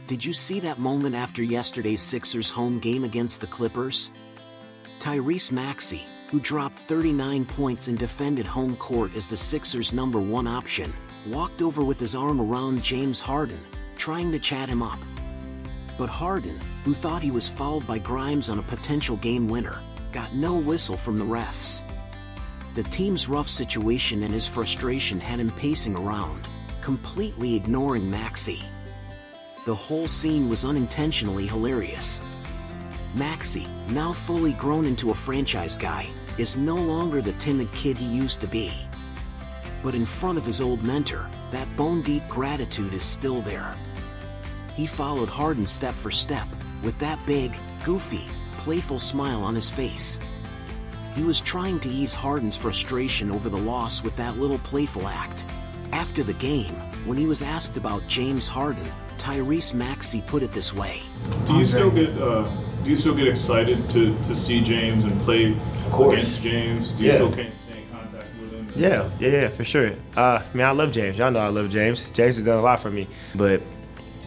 Did you see that moment after yesterday's Sixers home game against the Clippers? Tyrese Maxey, who dropped 39 points and defended home court as the Sixers' #1 option, walked over with his arm around James Harden, trying to chat him up. But Harden, who thought he was fouled by Grimes on a potential game winner, got no whistle from the refs. The team's rough situation and his frustration had him pacing around, completely ignoring Maxey. The whole scene was unintentionally hilarious. Maxey, now fully grown into a franchise guy, is no longer the timid kid he used to be. But in front of his old mentor, that bone-deep gratitude is still there. He followed Harden step for step, with that big, goofy, playful smile on his face. He was trying to ease Harden's frustration over the loss with that little playful act. After the game, when he was asked about James Harden, Tyrese Maxey put it this way. Do you still get excited to see James and play against James? Do you still can't stay in contact with him? Yeah, for sure. I love James. Y'all know I love James. James has done a lot for me, but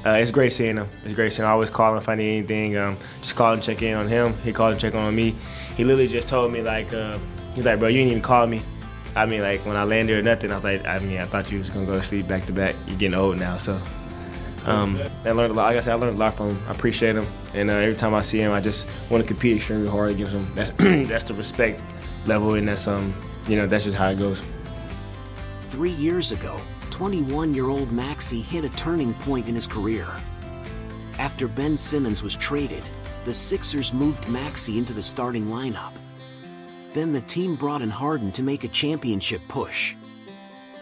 it's great seeing him. It's great seeing him. I always call him if I need anything. Just call and check in on him. He called and checked on me. He literally just told me he's like, bro, you didn't even call me. I mean, like when I landed or nothing, I was like, I thought you was gonna go to sleep back to back. You're getting old now, so. I learned a lot. Like I said, I learned a lot from him. I appreciate him, and every time I see him, I just want to compete extremely hard against him. That's the respect level, and that's that's just how it goes. 3 years ago, 21-year-old Maxey hit a turning point in his career. After Ben Simmons was traded, the Sixers moved Maxey into the starting lineup. Then the team brought in Harden to make a championship push.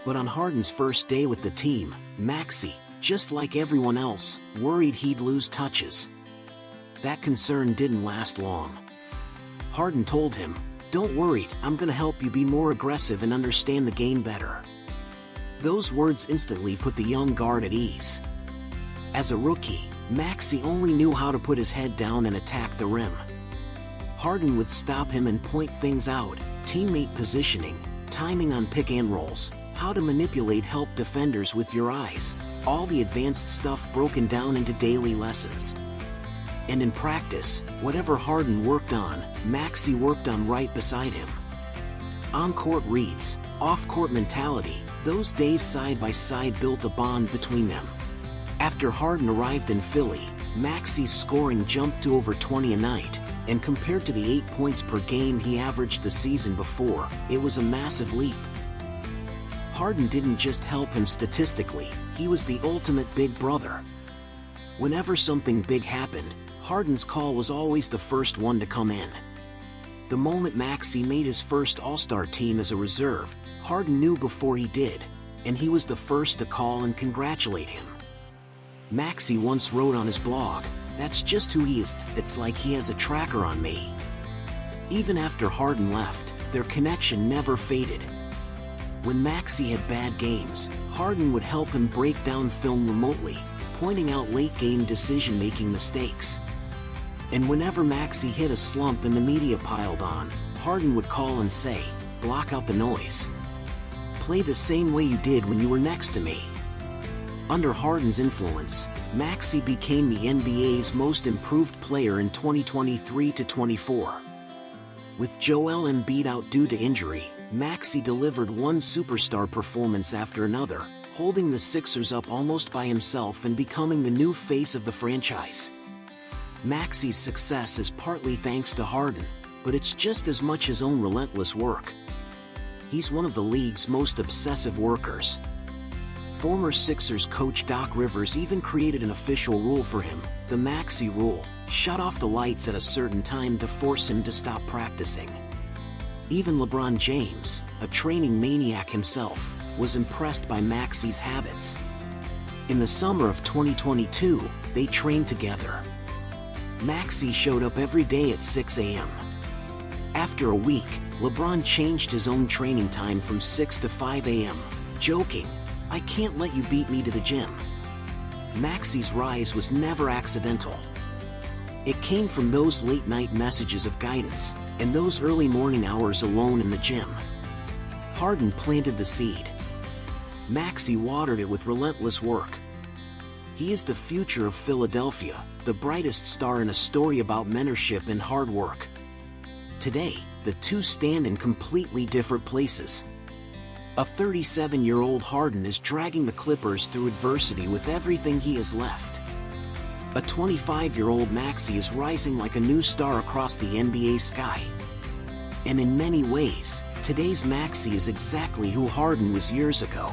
But on Harden's first day with the team, Maxey, just like everyone else, worried he'd lose touches. That concern didn't last long. Harden told him, "Don't worry, I'm gonna help you be more aggressive and understand the game better." Those words instantly put the young guard at ease. As a rookie, Maxey only knew how to put his head down and attack the rim. Harden would stop him and point things out: teammate positioning, timing on pick and rolls, how to manipulate help defenders with your eyes, all the advanced stuff broken down into daily lessons. And in practice, whatever Harden worked on, Maxey worked on right beside him. On-court reads, off-court mentality, those days side by side built a bond between them. After Harden arrived in Philly, Maxey's scoring jumped to over 20 a night, and compared to the 8 points per game he averaged the season before, it was a massive leap. Harden didn't just help him statistically, he was the ultimate big brother. Whenever something big happened, Harden's call was always the first one to come in. The moment Maxey made his first All-Star team as a reserve, Harden knew before he did, and he was the first to call and congratulate him. Maxey once wrote on his blog, "That's just who he is, it's like he has a tracker on me." Even after Harden left, their connection never faded. When Maxey had bad games, Harden would help him break down film remotely, pointing out late-game decision-making mistakes. And whenever Maxey hit a slump and the media piled on, Harden would call and say, "Block out the noise. Play the same way you did when you were next to me." Under Harden's influence, Maxey became the NBA's most improved player in 2023-24. With Joel Embiid out due to injury, Maxey delivered one superstar performance after another, holding the Sixers up almost by himself and becoming the new face of the franchise. Maxey's success is partly thanks to Harden, but it's just as much his own relentless work. He's one of the league's most obsessive workers. Former Sixers coach Doc Rivers even created an official rule for him, the Maxey rule: shut off the lights at a certain time to force him to stop practicing. Even LeBron James, a training maniac himself, was impressed by Maxey's habits. In the summer of 2022, they trained together. Maxey showed up every day at 6 a.m. After a week, LeBron changed his own training time from 6 to 5 a.m., joking, "I can't let you beat me to the gym." Maxey's rise was never accidental. It came from those late-night messages of guidance, and those early morning hours alone in the gym. Harden planted the seed. Maxey watered it with relentless work. He is the future of Philadelphia, the brightest star in a story about mentorship and hard work. Today, the two stand in completely different places. A 37-year-old Harden is dragging the Clippers through adversity with everything he has left. A 25-year-old Maxey is rising like a new star across the NBA sky. And in many ways, today's Maxey is exactly who Harden was years ago.